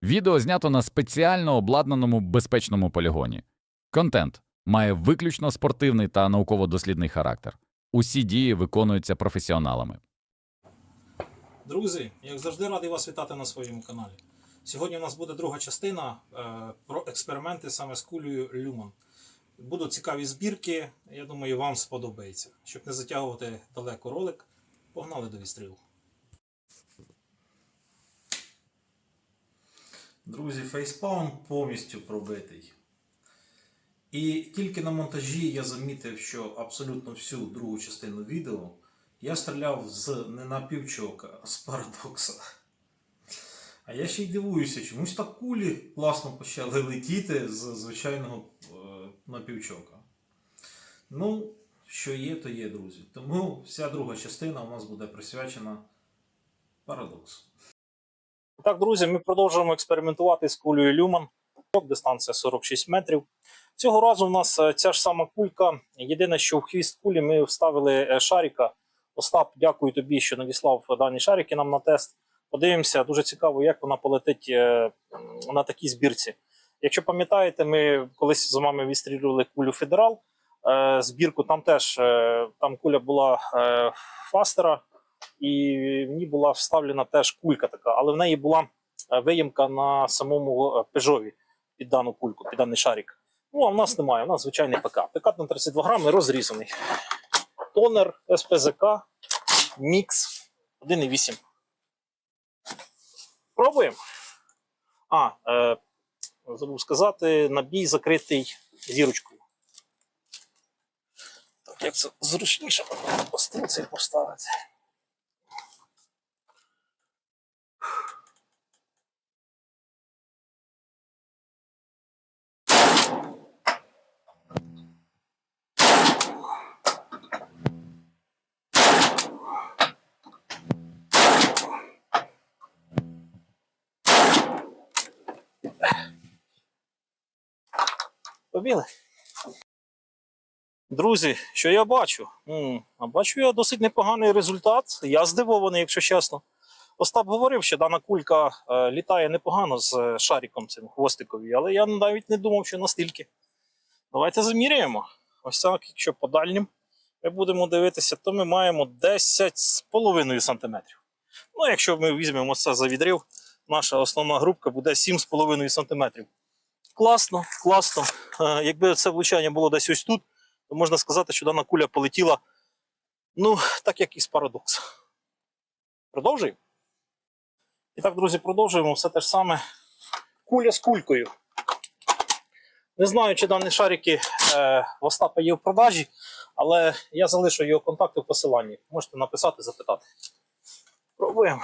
Відео знято на спеціально обладнаному безпечному полігоні. Контент має виключно спортивний та науково-дослідний характер. Усі дії виконуються професіоналами. Друзі, як завжди, радий вас вітати на своєму каналі. Сьогодні у нас буде друга частина про експерименти саме з кулею Люман. Будуть цікаві збірки, я думаю, вам сподобається. Щоб не затягувати далеко ролик, погнали до відстрілу. Друзі, фейспалм повністю пробитий. І тільки на монтажі я замітив, що абсолютно всю другу частину відео я стріляв не на півчока, а з парадокса. А я ще й дивуюся, чомусь так кулі класно почали летіти з звичайного напівчока. Ну, що є, то є, друзі. Тому вся друга частина у нас буде присвячена парадоксу. Так, друзі, ми продовжуємо експериментувати з кулею Люман. Дистанція 46 метрів. Цього разу у нас ця ж сама кулька. Єдине, що в хвіст кулі ми вставили шарика. Остап, дякую тобі, що надіслав дані шарики нам на тест. Подивимося, дуже цікаво, як вона полетить на такій збірці. Якщо пам'ятаєте, ми колись з вами відстрілювали кулю Федерал. Збірку там теж там куля була фастера, і в ній була вставлена теж кулька така, але в неї була виємка на самому пежові під дану кульку, під даний шарик. Ну, а в нас немає, у нас звичайний ПК. ПК на 32 грами розрізаний. Тонер СПЗК Мікс 1,8. Пробуємо. Забув сказати, набій закритий зірочкою. Так, як це зручніше пострілці поставити. Побігли. Друзі, що я бачу? Бачу я досить непоганий результат. Я здивований, якщо чесно. Остап говорив, що дана кулька літає непогано з шариком цим хвостикові, але я навіть не думав, що настільки. Давайте заміряємо. Ось так, якщо по дальнім ми будемо дивитися, то ми маємо 10,5 см. Ну, якщо ми візьмемо це за відрив, наша основна групка буде 7,5 см. Класно, класно. Якби це влучання було десь ось тут, то можна сказати, що дана куля полетіла, ну, так як і з парадокса. Продовжуємо? І так, друзі, продовжуємо все те ж саме. Куля з кулькою. Не знаю, чи дані шарики в Остапа є в продажі, але я залишу його контакти в посиланні. Можете написати, запитати. Пробуємо.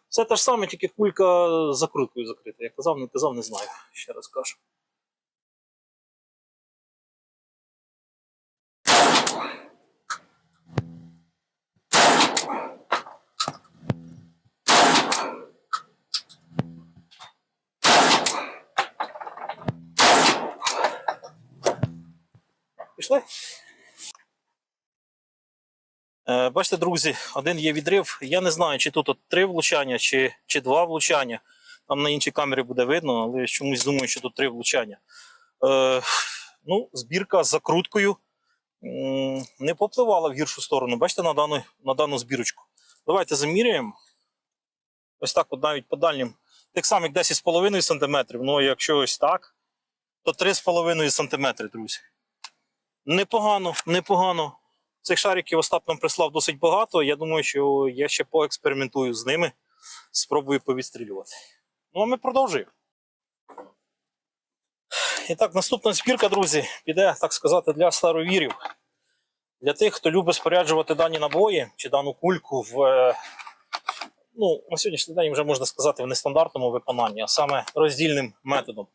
Все те ж саме, тільки кулька з закруткою закрита. Я казав, не казав, не знаю. Ще раз кажу. Пішли? Бачите, друзі, один є відрив. Я не знаю, чи тут 3 влучання, чи 2 влучання. Там на іншій камері буде видно, але я чомусь думаю, що тут 3 влучання. Ну, збірка з закруткою не попливала в гіршу сторону. Бачите, на дану збірочку. Давайте заміряємо. Ось так от навіть по дальнім. Так само, як 10,5 см. Ну, якщо ось так, то 3,5 см, друзі. Непогано, непогано. Цих шариків Остап нам прислав досить багато. Я думаю, що я ще поекспериментую з ними. Спробую повідстрілювати. Ну, а ми продовжуємо. І так, наступна збірка, друзі, піде, так сказати, для старовірів. Для тих, хто любить споряджувати дані набої чи дану кульку в, ну, на сьогоднішній день вже можна сказати в нестандартному виконанні, а саме роздільним методом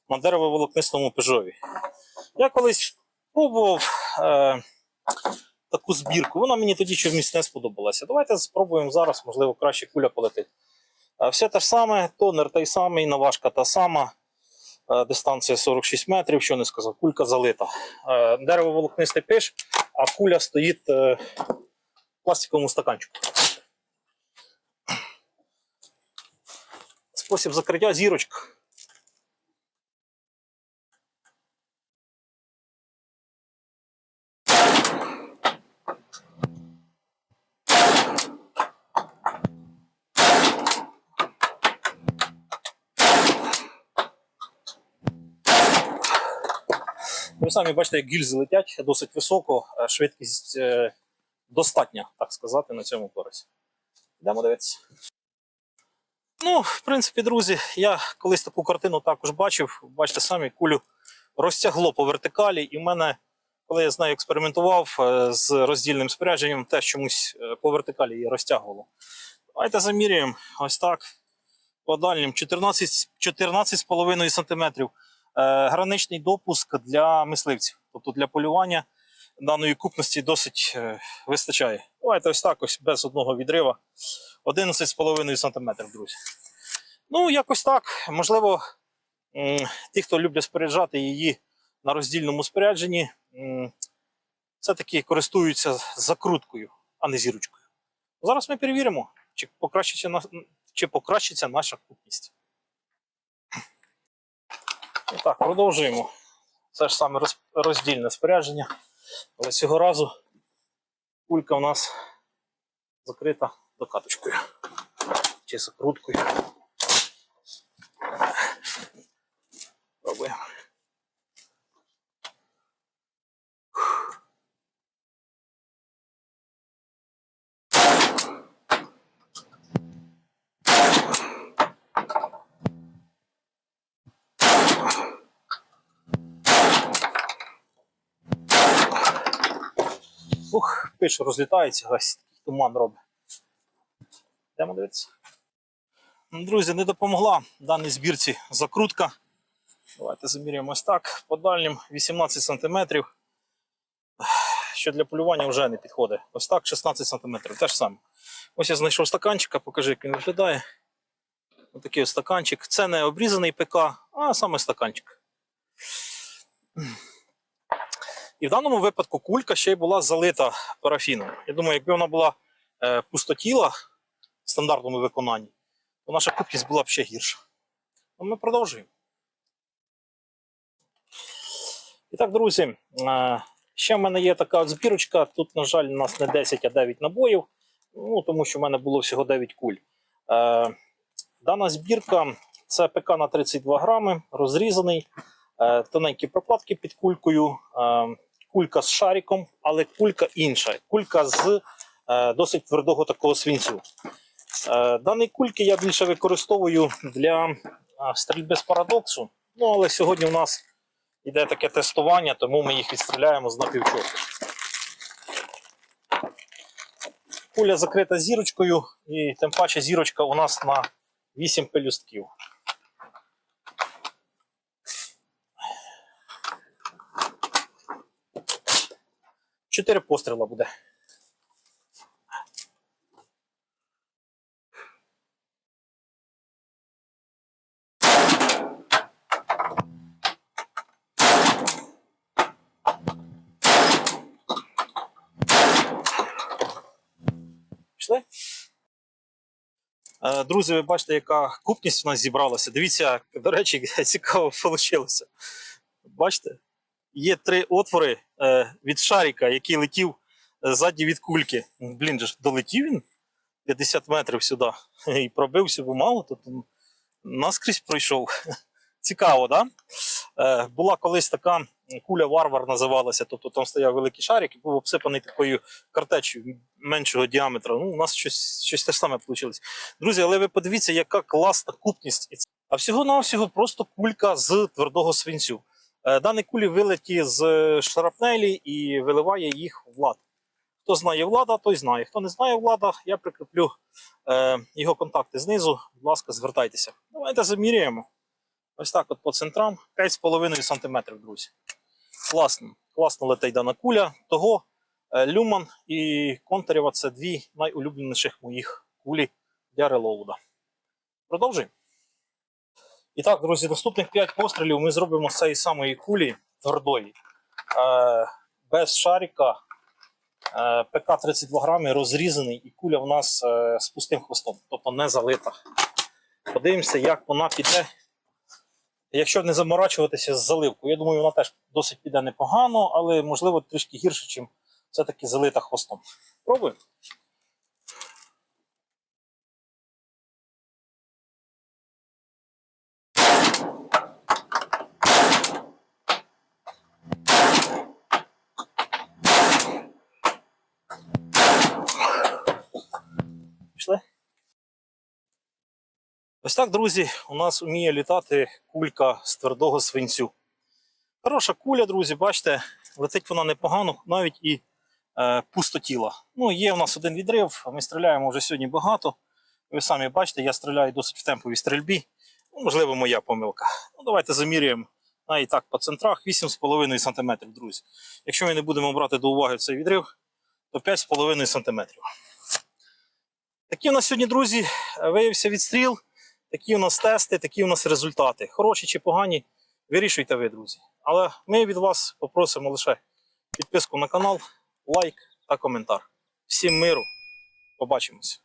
на деревоволокнистому пежові. Я колись пробував таку збірку, вона мені тоді чомусь не сподобалася. Давайте спробуємо зараз, можливо, краще куля полетить. Все те ж саме, тонер той самий, наважка та сама. Дистанція 46 метрів, що не сказав, кулька залита. Деревоволокнистий пиш, а куля стоїть в пластиковому стаканчику. Спосіб закриття зірочка. Ви самі бачите, як гільзи летять досить високо, швидкість достатня, так сказати, на цьому корисі. Йдемо дивитися. Ну, в принципі, друзі, я колись таку картину також бачив. Бачите самі, кулю розтягло по вертикалі, і в мене, коли я з нею експериментував з роздільним спорядженням, теж чомусь по вертикалі її розтягувало. Давайте замірюємо ось так. По дальнім 14,5 см. Граничний допуск для мисливців, тобто для полювання даної купності досить вистачає. Давайте ось так, ось без одного відрива. 11,5 см, друзі. Ну, якось так. Можливо, ті, хто люблять споряджати її на роздільному спорядженні, все-таки користуються закруткою, а не зірочкою. Зараз ми перевіримо, чи покращиться наша купність. І так, продовжуємо. Це ж саме роздільне спорядження. Але цього разу кулька у нас закрита докаточкою. Чи закруткою. Пробуємо. Ух, пиш розлітається, ось такий туман робить. Йдемо дивитися. Друзі, не допомогла даній збірці закрутка. Давайте замірюємо ось так. По дальнім 18 см. Що для полювання вже не підходить. Ось так 16 см. Те ж саме. Ось я знайшов стаканчика, покажи, як він виглядає. Ось такий ось стаканчик. Це не обрізаний ПК, а саме стаканчик. І в даному випадку кулька ще й була залита парафіном. Я думаю, якби вона була пустотіла в стандартному виконанні, то наша купність була б ще гірша. Ну, ми продовжуємо. І так, друзі, ще в мене є така от збірочка. Тут, на жаль, у нас не 10, а 9 набоїв, ну, тому що в мене було всього 9 куль. Дана збірка – це ПК на 32 грами, розрізаний, тоненькі прокладки під кулькою, кулька з шариком, але кулька інша. Кулька з досить твердого такого свинцю. Дані кульки я більше використовую для стрільби з парадоксу, ну, але сьогодні у нас йде таке тестування, тому ми їх відстріляємо з напівчоту. Куля закрита зірочкою, і тим паче зірочка у нас на 8 пелюстків. Чотири постріла буде. Пішли? Друзі, ви бачите, яка купність у нас зібралася. Дивіться, до речі, цікаво вийшло. Бачите? Є 3 отвори від шарика, який летів ззаді від кульки. Блін, же ж долетів він 50 метрів сюди і пробився, бо мало, тут наскрізь пройшов. Цікаво, так? Да? Була колись така куля Варвар називалася, тобто там стояв великий шарик і був обсипаний такою картечю меншого діаметра. Ну, у нас щось те ж саме вийшло. Друзі, але ви подивіться, яка класна купність. А всього-навсього просто кулька з твердого свинцю. Дані кулі вилеті з шрапнелі і виливає їх Влад. Хто знає Влада, той знає. Хто не знає Влада, я прикріплю його контакти знизу. Будь ласка, звертайтеся. Давайте заміряємо. Ось так от по центрам. 5,5 см, друзі. Класно летить дана куля. Того Люман і Контарєва – це 2 найулюбленіших моїх кулі для релоуда. Продовжуємо. І так, друзі, наступних 5 пострілів ми зробимо з цієї самої кулі твердої. Без шарика, ПК 32 грами, розрізаний, і куля у нас з пустим хвостом, тобто не залита. Подивимося, як вона піде. Якщо не заморачуватися з заливкою, я думаю, вона теж досить піде непогано, але можливо трішки гірше, ніж все-таки залита хвостом. Пробуємо. Пішли? Ось так, друзі, у нас вміє літати кулька з твердого свинцю. Хороша куля, друзі, бачите, летить вона непогано, навіть і пустотіла. Ну, є у нас один відрив, ми стріляємо вже сьогодні багато. Ви самі бачите, я стріляю досить в темповій стрільбі. Ну, можливо, моя помилка. Ну, давайте замірюємо навіть так по центрах 8,5 см, друзі. Якщо ми не будемо брати до уваги цей відрив, то 5,5 см. Такі у нас сьогодні, друзі, виявився відстріл. Такі у нас тести, такі у нас результати. Хороші чи погані, вирішуйте ви, друзі. Але ми від вас попросимо лише підписку на канал, лайк та коментар. Всім миру, побачимось.